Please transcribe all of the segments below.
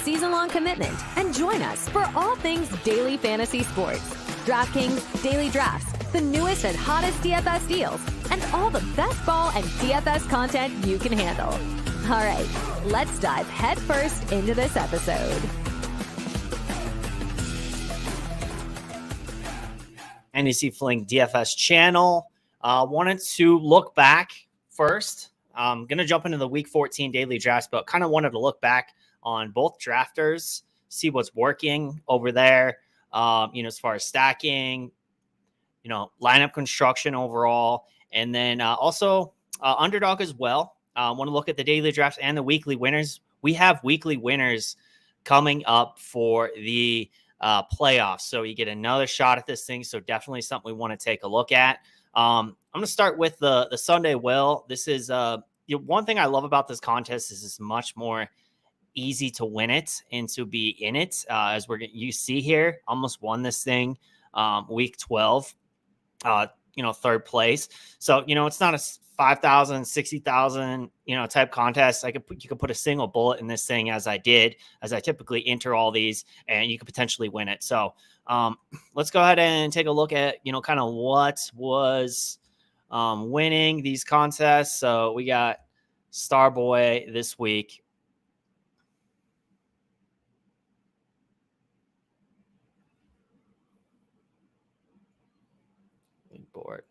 season-long commitment, and join us for all things daily fantasy sports. DraftKings Daily Drafts, the newest and hottest DFS deals, and all the best ball and DFS content you can handle. All right, let's dive headfirst into this episode. Fantasy Fling DFS channel. Wanted to look back first. I'm going to jump into the Week 14 daily drafts, but kind of wanted to look back on both drafters, see what's working over there, as far as stacking, lineup construction overall, and then also underdog as well. Want to look at the daily drafts and the weekly winners. We have weekly winners coming up for the playoffs, so you get another shot at this thing. So definitely something we want to take a look at. I'm going to start with the Sunday Will. This is one thing I love about this contest is it's much more easy to win it and to be in it. As you see here, almost won this thing week 12, third place. So, it's not a 5,000, 60,000, type contest. You could put a single bullet in this thing as I typically enter all these, and you could potentially win it. So let's go ahead and take a look at, kind of what was winning these contests. So we got Starboy this week. Big board.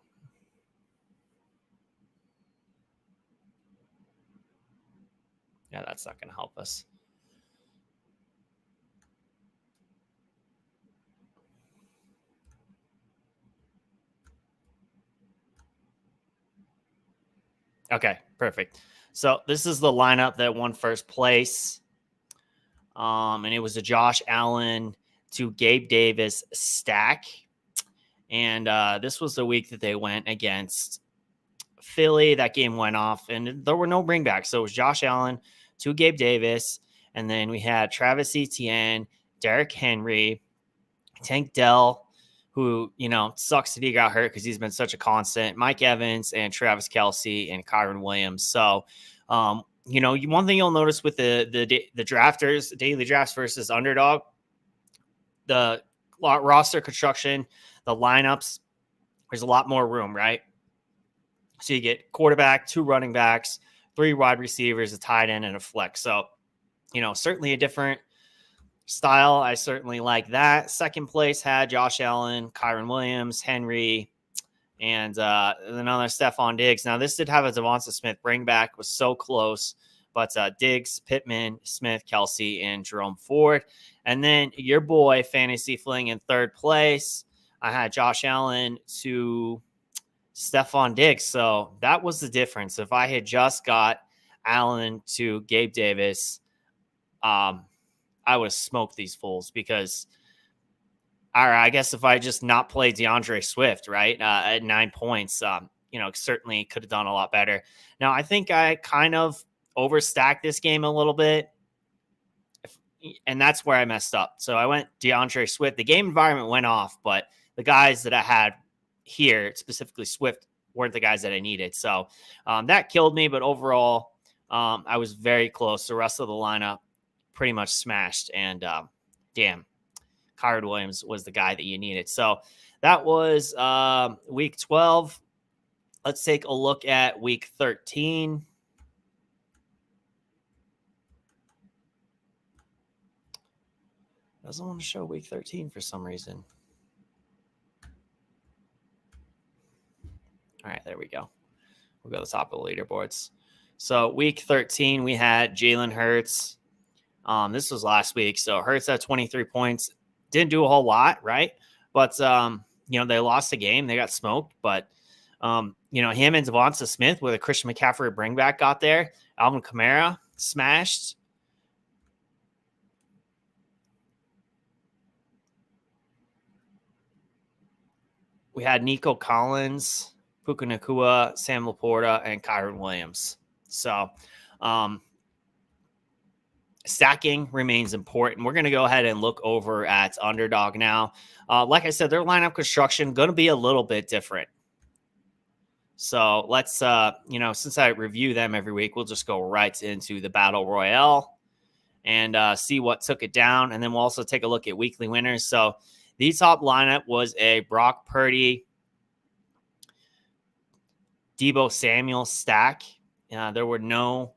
Yeah, that's not going to help us. Okay, perfect. So this is the lineup that won first place. And it was a Josh Allen to Gabe Davis stack. And this was the week that they went against Philly. That game went off, and there were no bringbacks. So it was Josh Allen to Gabe Davis. And then we had Travis Etienne, Derrick Henry, Tank Dell, who, sucks that he got hurt because he's been such a constant, Mike Evans, and Travis Kelce and Kyron Williams. So, one thing you'll notice with the drafters, daily drafts versus underdog, the roster construction, the lineups, there's a lot more room, right? So you get quarterback, 2 running backs, 3 wide receivers, a tight end, and a flex. So, certainly a different style. I certainly like that. Second place had Josh Allen, Kyron Williams, Henry, and another Stephon Diggs. Now, this did have a Devonta Smith bring back, was so close, but Diggs, Pittman, Smith, Kelce, and Jerome Ford. And then your boy, Fantasy Fling, in third place. I had Josh Allen to Stephon Diggs. So that was the difference. If I had just got Allen to Gabe Davis, I would have smoked these fools because, I guess if I just not played DeAndre Swift, right, at 9 points, certainly could have done a lot better. Now, I think I kind of overstacked this game a little bit, and that's where I messed up. So I went DeAndre Swift. The game environment went off, but the guys that I had here, specifically Swift, weren't the guys that I needed. So that killed me. But overall, I was very close. The rest of the lineup pretty much smashed. And damn, Kyron Williams was the guy that you needed. So that was week 12. Let's take a look at week 13. Doesn't want to show week 13 for some reason. All right, there we go. We'll go to the top of the leaderboards. So week 13, we had Jalen Hurts. This was last week. So Hurts at 23 points. Didn't do a whole lot, right? But, they lost the game. They got smoked. But, him and Devonta Smith with a Christian McCaffrey bring back got there. Alvin Kamara smashed. We had Nico Collins, Puka Nacua, Sam Laporta, and Kyron Williams. So stacking remains important. We're going to go ahead and look over at Underdog now. Like I said, their lineup construction going to be a little bit different. So let's, since I review them every week, we'll just go right into the Battle Royale. and see what took it down. And then we'll also take a look at weekly winners. So the top lineup was a Brock Purdy, Deebo Samuel stack. There were no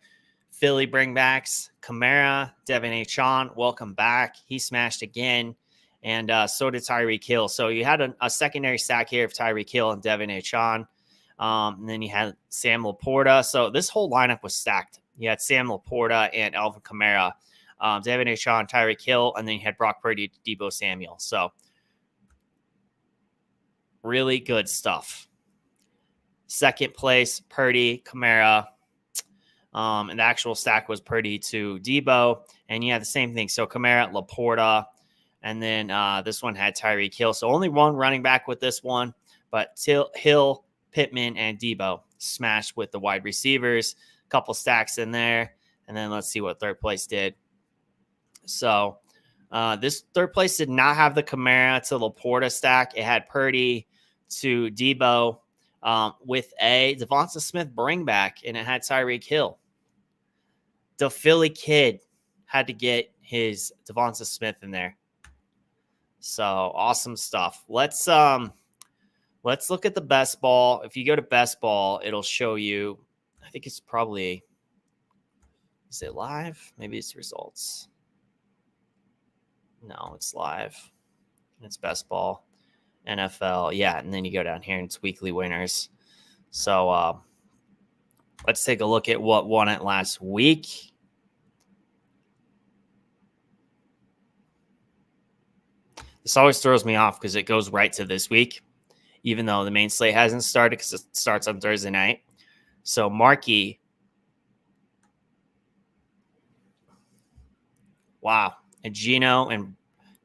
Philly bringbacks. Kamara, Devin Achane, welcome back. He smashed again. And so did Tyreek Hill. So you had a secondary stack here of Tyreek Hill and Devin Achane. And then you had Sam Laporta. So this whole lineup was stacked. You had Sam Laporta and Alvin Kamara, Devin Achane, Tyreek Hill, and then you had Brock Purdy, Deebo Samuel. So really good stuff. Second place, Purdy, Kamara. And the actual stack was Purdy to Deebo. And you had the same thing. So Kamara, Laporta, and then this one had Tyreek Hill. So only one running back with this one, but Hill, Pittman, and Deebo smashed with the wide receivers. A couple stacks in there. And then let's see what third place did. So this third place did not have the Kamara to Laporta stack. It had Purdy to Deebo with a Devonta Smith bring back, and it had Tyreek Hill. The Philly kid had to get his Devonta Smith in there. So awesome stuff. Let's look at the best ball. If you go to best ball, it'll show you. I think it's probably. Is it live? Maybe it's results. No, it's live. It's best ball, NFL. Yeah, and then you go down here and it's weekly winners. So let's take a look at what won it last week. This always throws me off because it goes right to this week, even though the main slate hasn't started because it starts on Thursday night. So Markey. Wow. A Geno and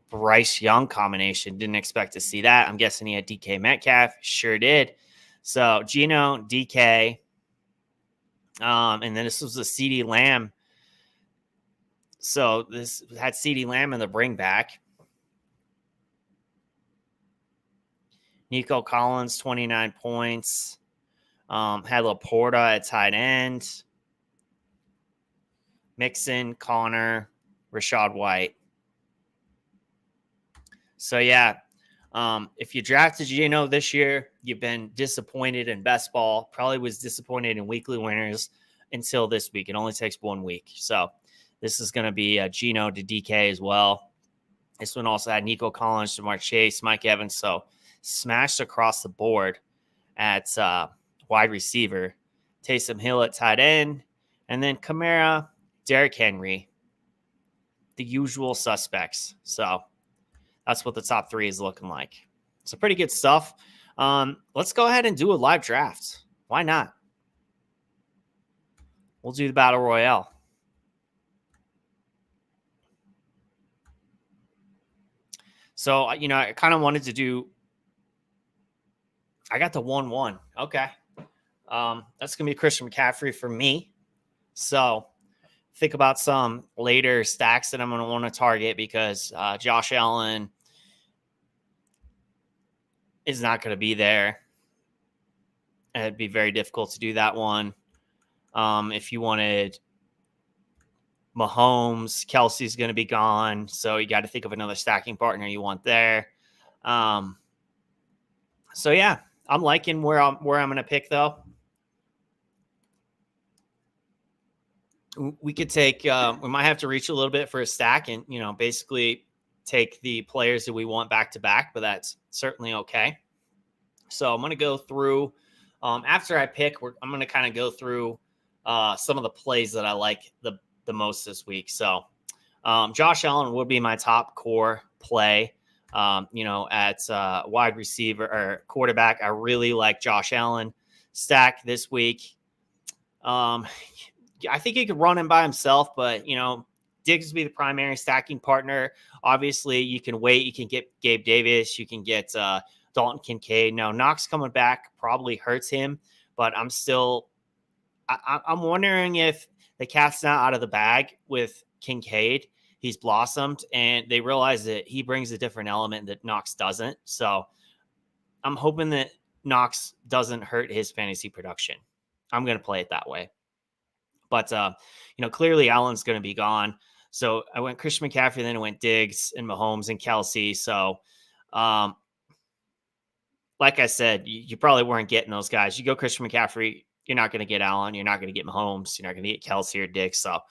Bryce Young combination. Didn't expect to see that. I'm guessing he had DK Metcalf. Sure did. So Geno, DK. And then this was the CeeDee Lamb. So this had CeeDee Lamb in the bring back. Nico Collins, 29 points. Had Laporta at tight end. Mixon, Connor, Rachaad White. So, yeah, if you drafted Geno this year, you've been disappointed in best ball. Probably was disappointed in weekly winners until this week. It only takes 1 week. So this is going to be Geno to DK as well. This one also had Nico Collins, Jamar Chase, Mike Evans. So smashed across the board at wide receiver. Taysom Hill at tight end. And then Kamara, Derrick Henry. The usual suspects. So that's what the top 3 is looking like. So pretty good stuff. Let's go ahead and do a live draft. Why not? We'll do the Battle Royale. So, I kind of wanted to do. I got the 1-1. Okay. That's going to be Christian McCaffrey for me. So think about some later stacks that I'm going to want to target because Josh Allen is not going to be there. It'd be very difficult to do that one. If you wanted Mahomes, Kelsey's going to be gone. So you got to think of another stacking partner you want there. So yeah, I'm liking where I'm going to pick though. We could take, we might have to reach a little bit for a stack and, basically take the players that we want back to back, but that's certainly okay. So I'm going to go through, after I pick, I'm going to kind of go through some of the plays that I like the most this week. So Josh Allen would be my top core play, at wide receiver or quarterback. I really like Josh Allen stack this week. I think he could run him by himself, but, Diggs would be the primary stacking partner. Obviously, you can wait. You can get Gabe Davis. You can get Dalton Kincaid. Now, Knox coming back probably hurts him, but I'm wondering if the cat's not out of the bag with Kincaid. He's blossomed, and they realize that he brings a different element that Knox doesn't. So I'm hoping that Knox doesn't hurt his fantasy production. I'm going to play it that way. But, clearly Allen's going to be gone. So I went Christian McCaffrey, then I went Diggs and Mahomes and Kelsey. So, um, like I said, you probably weren't getting those guys. You go Christian McCaffrey, you're not going to get Allen. You're not going to get Mahomes. You're not going to get Kelsey or Diggs. So,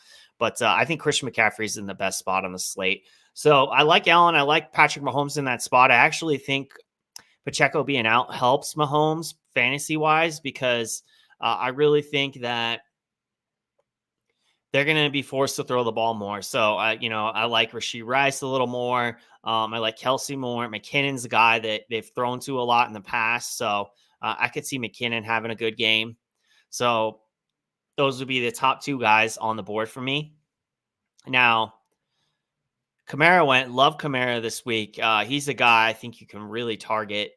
but I think Christian McCaffrey's in the best spot on the slate. So I like Allen. I like Patrick Mahomes in that spot. I actually think Pacheco being out helps Mahomes fantasy wise because I really think that they're going to be forced to throw the ball more. So, I like Rashee Rice a little more. I like Kelsey more. McKinnon's a guy that they've thrown to a lot in the past. So I could see McKinnon having a good game. So those would be the top two guys on the board for me. Now, love Kamara this week. He's a guy I think you can really target.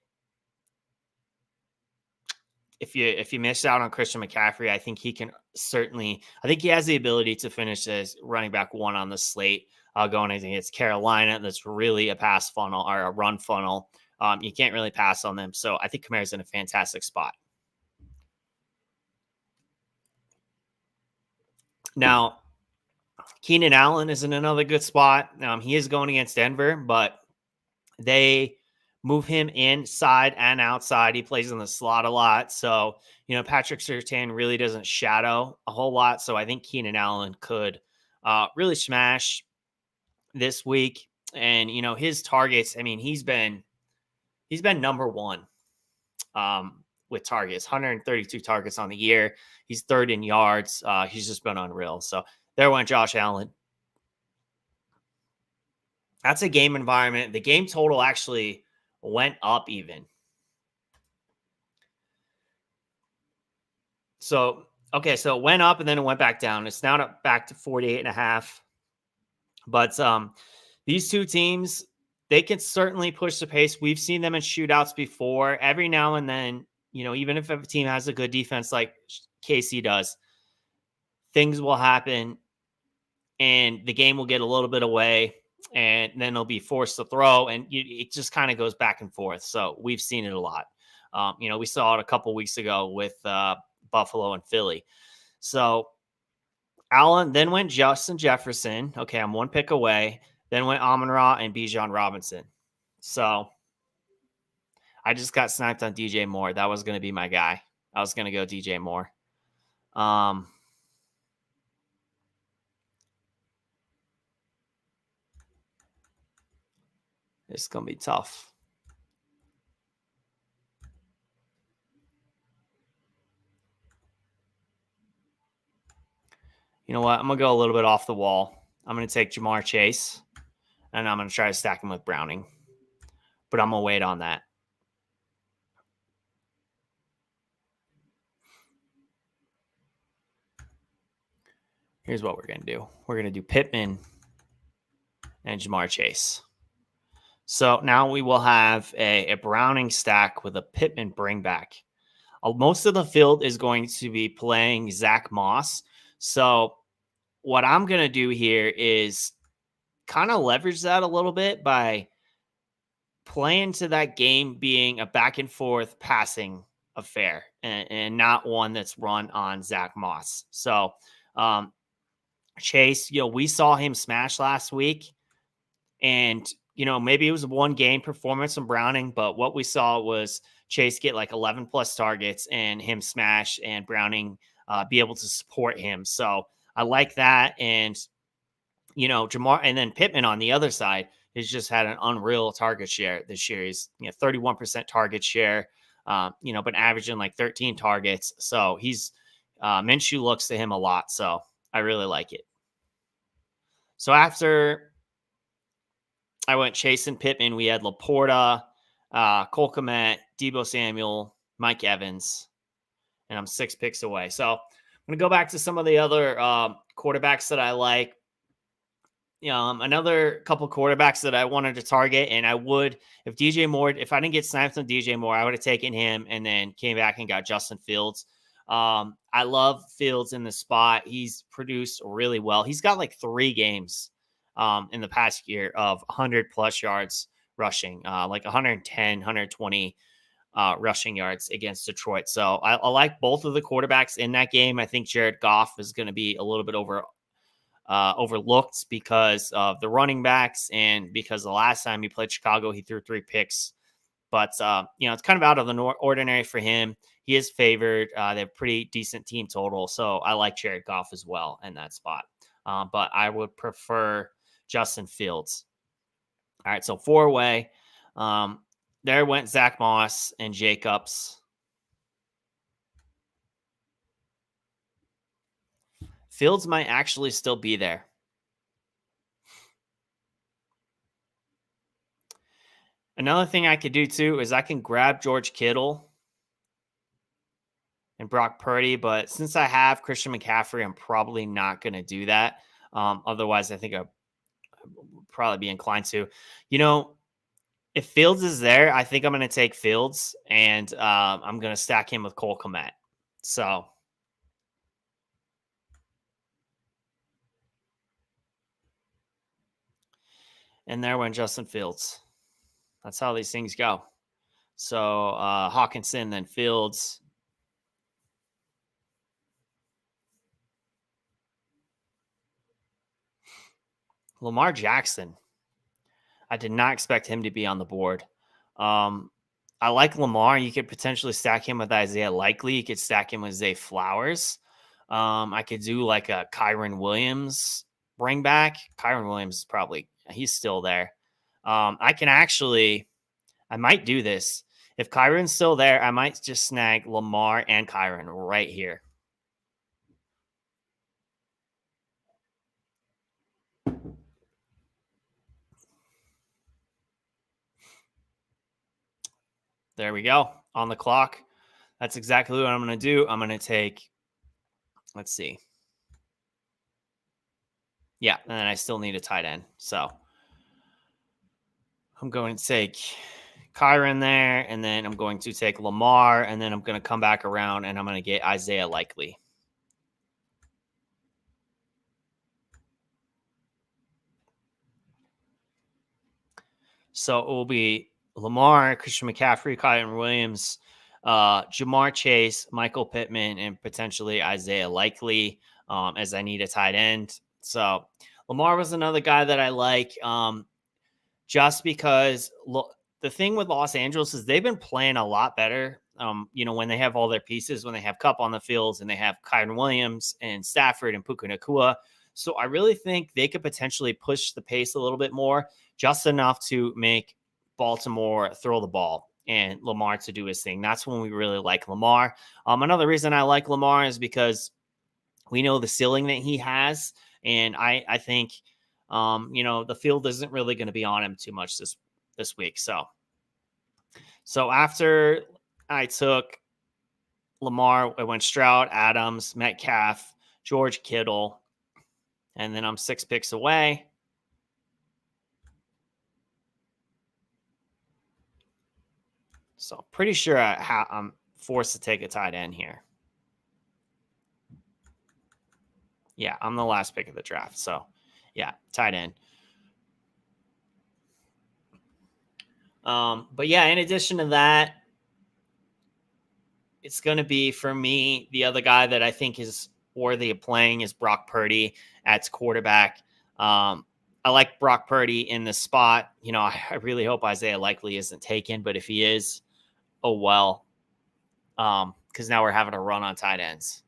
If you miss out on Christian McCaffrey, I think he has the ability to finish as running back one on the slate going against Carolina. That's really a pass funnel or a run funnel. You can't really pass on them. So I think Kamara's in a fantastic spot. Now, Keenan Allen is in another good spot. He is going against Denver, but they move him inside and outside. He plays in the slot a lot. So, Patrick Surtain really doesn't shadow a whole lot. So I think Keenan Allen could really smash this week. And, his targets, he's been number one with targets, 132 targets on the year. He's third in yards. He's just been unreal. So there went Josh Allen. That's a game environment. The game total actually went up even. So it went up and then it went back down. It's now back to 48.5. But these two teams, they can certainly push the pace. We've seen them in shootouts before. Every now and then, even if a team has a good defense like KC does, things will happen and the game will get a little bit away. And then they'll be forced to throw, and it just kind of goes back and forth. So we've seen it a lot. We saw it a couple weeks ago with Buffalo and Philly. So Allen then went Justin Jefferson. Okay, I'm one pick away. Then went Amon-Ra and Bijan Robinson. So I just got sniped on DJ Moore. That was going to be my guy. I was going to go DJ Moore. It's going to be tough. You know what? I'm going to go a little bit off the wall. I'm going to take Ja'Marr Chase, and I'm going to try to stack him with Browning. But I'm going to wait on that. Here's what we're going to do. We're going to do Pittman and Ja'Marr Chase. So now we will have a Browning stack with a Pittman bring back. Most of the field is going to be playing Zach Moss. So what I'm going to do here is kind of leverage that a little bit by playing to that game being a back and forth passing affair and not one that's run on Zach Moss. So Chase, we saw him smash last week, and maybe it was a one game performance from Browning, but what we saw was Chase get like 11 plus targets and him smash and Browning be able to support him. So I like that. And, Ja'Marr and then Pittman on the other side has just had an unreal target share this year. He's 31% target share, but averaging like 13 targets. So he's Minshew looks to him a lot. So I really like it. So after I went Chase and Pittman, we had Laporta, Cole Kmet, Deebo Samuel, Mike Evans, and I'm 6 picks away. So I'm going to go back to some of the other quarterbacks that I like. Another couple quarterbacks that I wanted to target, and I would, if I didn't get sniped on DJ Moore, I would have taken him and then came back and got Justin Fields. I love Fields in the spot. He's produced really well. He's got like 3 games in the past year of 100 plus yards rushing, like 110, 120 rushing yards against Detroit. So I like both of the quarterbacks in that game. I think Jared Goff is going to be a little bit overlooked because of the running backs and because the last time he played Chicago, he threw 3 picks. But, it's kind of out of the ordinary for him. He is favored. They have pretty decent team total. So I like Jared Goff as well in that spot. But I would prefer Justin Fields. All right, so 4-way. There went Zach Moss and Jacobs. Fields might actually still be there. Another thing I could do too is I can grab George Kittle and Brock Purdy, but since I have Christian McCaffrey, I'm probably not going to do that. Otherwise, I think I would probably be inclined to. If Fields is there, I think I'm going to take Fields, and I'm going to stack him with Cole Kmet. So, and there went Justin Fields. That's how these things go. So, Hawkinson, then Fields. Lamar Jackson. I did not expect him to be on the board. I like Lamar. You could potentially stack him with Isaiah Likely. You could stack him with Zay Flowers. I could do like a Kyren Williams bring back. Kyren Williams is he's still there. I might do this. If Kyron's still there, I might just snag Lamar and Kyren right here. There we go. On the clock. That's exactly what I'm going to do. I'm going to take, let's see. Yeah, and then I still need a tight end. So I'm going to take Kyren there, and then I'm going to take Lamar, and then I'm going to come back around, and I'm going to get Isaiah Likely. So it will be Lamar, Christian McCaffrey, Kyren Williams, Jamar Chase, Michael Pittman, and potentially Isaiah Likely as I need a tight end. So Lamar was another guy that I like just because the thing with Los Angeles is they've been playing a lot better. When they have all their pieces, when they have Kupp on the fields and they have Kyren Williams and Stafford and Puka Nacua. So I really think they could potentially push the pace a little bit more, just enough to make Baltimore throw the ball and Lamar to do his thing. That's when we really like Lamar. Another reason I like Lamar is because we know the ceiling that he has. And I think, the field isn't really going to be on him too much this week. So after I took Lamar, I went Stroud, Adams, Metcalf, George Kittle, and then I'm 6 picks away. So pretty sure I'm forced to take a tight end here. Yeah, I'm the last pick of the draft. So, yeah, tight end. But yeah, in addition to that, it's going to be, for me, the other guy that I think is worthy of playing is Brock Purdy at quarterback. I like Brock Purdy in the spot. I really hope Isaiah Likely isn't taken, but if he is, oh well. Because now we're having a run on tight ends.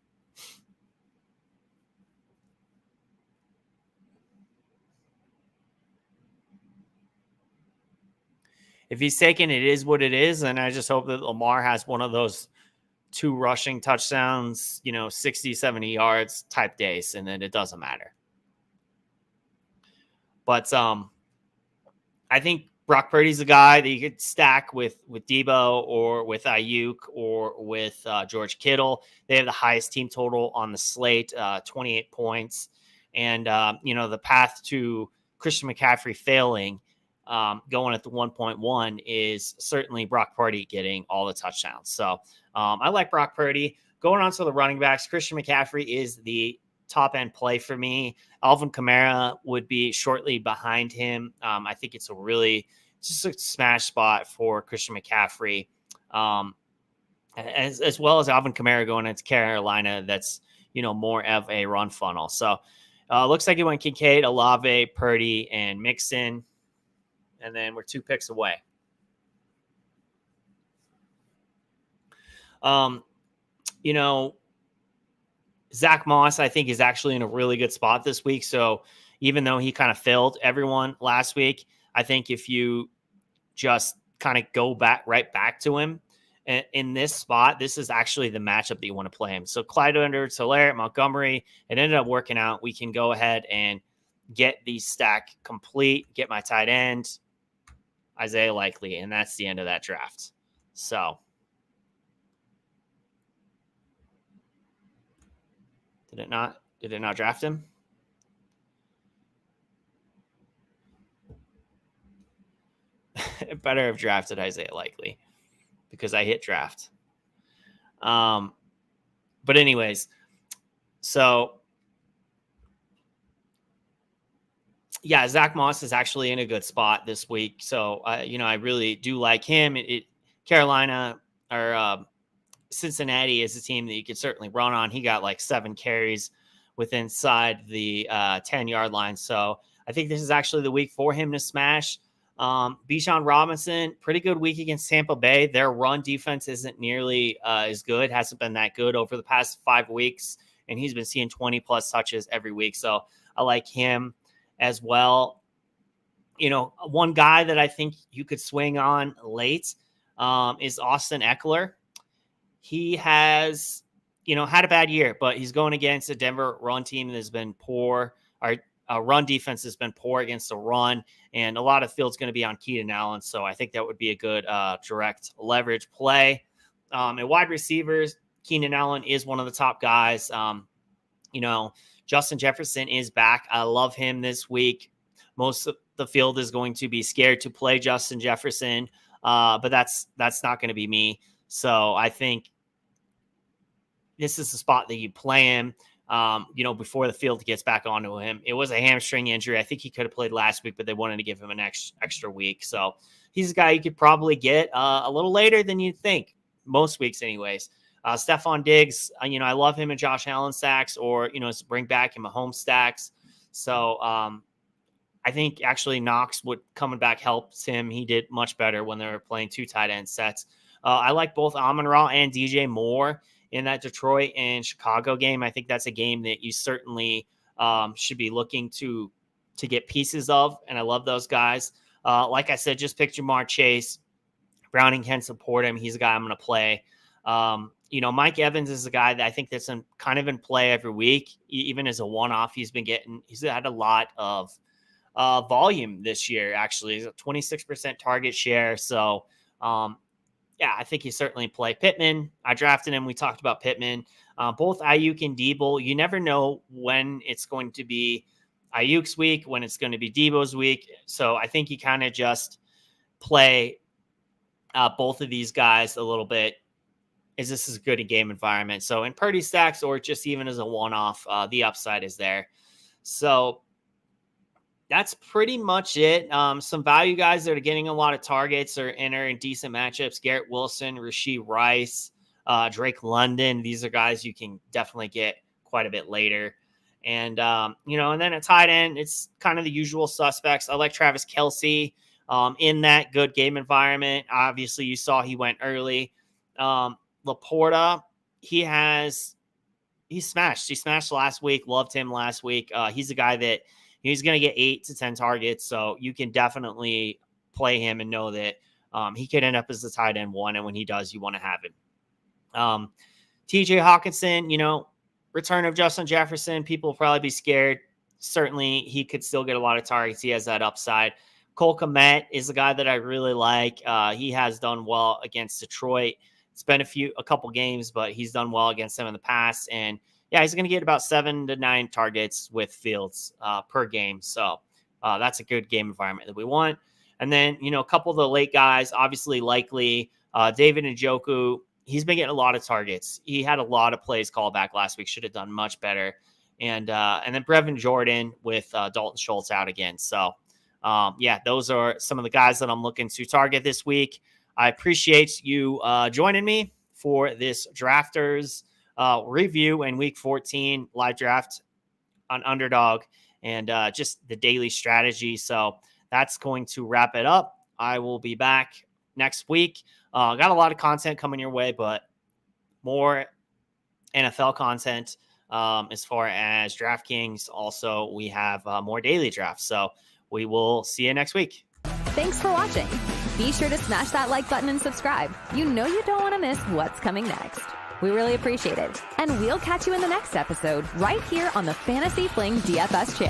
If he's taken, it is what it is. And I just hope that Lamar has one of those 2 rushing touchdowns, 60, 70 yards type days, and then it doesn't matter. But I think Brock Purdy's a guy that you could stack with Debo or with Ayuk or with George Kittle. They have the highest team total on the slate, 28 points. And, the path to Christian McCaffrey failing, going at the 1.1 is certainly Brock Purdy getting all the touchdowns. So I like Brock Purdy. Going on to the running backs, Christian McCaffrey is the top end play for me. Alvin Kamara would be shortly behind him. I think it's just a smash spot for Christian McCaffrey, as well as Alvin Kamara going into Carolina. That's, more of a run funnel. So Looks like he went Kincaid, Olave, Purdy, and Mixon. And then we're 2 picks away. You know, Zach Moss, I think, is actually in a really good spot this week. So even though he kind of failed everyone last week, I think if you just kind of go right back to him in this spot, this is actually the matchup that you want to play him. So Clyde Edwards-Helaire, Montgomery, it ended up working out. We can go ahead and get the stack complete, get my tight end, Isaiah Likely, and that's the end of that draft. So did it not draft him? It better have drafted Isaiah Likely because I hit draft. But anyways, so yeah, Zach Moss is actually in a good spot this week. So, I really do like him. Carolina or Cincinnati is a team that you could certainly run on. He got like 7 carries within inside the 10-yard line. So I think this is actually the week for him to smash. Bijan Robinson, pretty good week against Tampa Bay. Their run defense isn't nearly as good, hasn't been that good over the past 5 weeks, and he's been seeing 20-plus touches every week. So I like him as well. One guy that I think you could swing on late is Austin Eckler. He has, had a bad year, but he's going against a Denver run team that has been poor. Our run defense has been poor against the run, and a lot of field's going to be on Keenan Allen. So I think that would be a good direct leverage play. And wide receivers, Keenan Allen is one of the top guys. Justin Jefferson is back. I love him this week. Most of the field is going to be scared to play Justin Jefferson, but that's not going to be me. So I think this is the spot that you play him, before the field gets back onto him. It was a hamstring injury. I think he could have played last week, but they wanted to give him an extra week. So he's a guy you could probably get a little later than you'd think, most weeks anyways. Stephon Diggs, I love him in Josh Allen stacks or, bring back him a home stacks. So I think actually Knox coming back helps him. He did much better when they were playing 2 tight end sets. I like both Amon-Ra and DJ Moore in that Detroit and Chicago game. I think that's a game that you certainly should be looking to get pieces of. And I love those guys. Like I said, just pick Jamar Chase. Browning can support him. He's a guy I'm going to play. Mike Evans is a guy that I think that's kind of in play every week. Even as a one-off, he's had a lot of volume this year, actually. He's a 26% target share. So, I think he's certainly play. Pittman, I drafted him. We talked about Pittman. Both Ayuk and Debo. You never know when it's going to be Ayuk's week, when it's going to be Debo's week. So I think you kind of just play both of these guys a little bit. This is a good game environment. So in Purdy stacks or just even as a one-off, the upside is there. So that's pretty much it. Some value guys that are getting a lot of targets or enter in decent matchups. Garrett Wilson, Rashee Rice, Drake London. These are guys you can definitely get quite a bit later. And, and then at tight end, it's kind of the usual suspects. I like Travis Kelce in that good game environment. Obviously, you saw he went early. Laporta, he smashed. He smashed last week. Loved him last week. He's a guy that he's going to get 8 to 10 targets. So you can definitely play him and know that he could end up as the tight end 1. And when he does, you want to have him. TJ Hawkinson, return of Justin Jefferson. People will probably be scared. Certainly he could still get a lot of targets. He has that upside. Cole Kmet is a guy that I really like. He has done well against Detroit. It's been a couple games, but he's done well against them in the past. And he's going to get about 7 to 9 targets with Fields per game. So that's a good game environment that we want. And then, a couple of the late guys, obviously Likely, David Njoku. He's been getting a lot of targets. He had a lot of plays called back last week. Should have done much better. And then Brevin Jordan with Dalton Schultz out again. So, those are some of the guys that I'm looking to target this week. I appreciate you joining me for this drafters review and week 14 live draft on Underdog and just the daily strategy. So that's going to wrap it up. I will be back next week. Got a lot of content coming your way, but more NFL content as far as DraftKings. Also, we have more daily drafts. So we will see you next week. Thanks for watching. Be sure to smash that like button and subscribe. You know you don't want to miss what's coming next. We really appreciate it. And we'll catch you in the next episode right here on the Fantasy Fling DFS channel.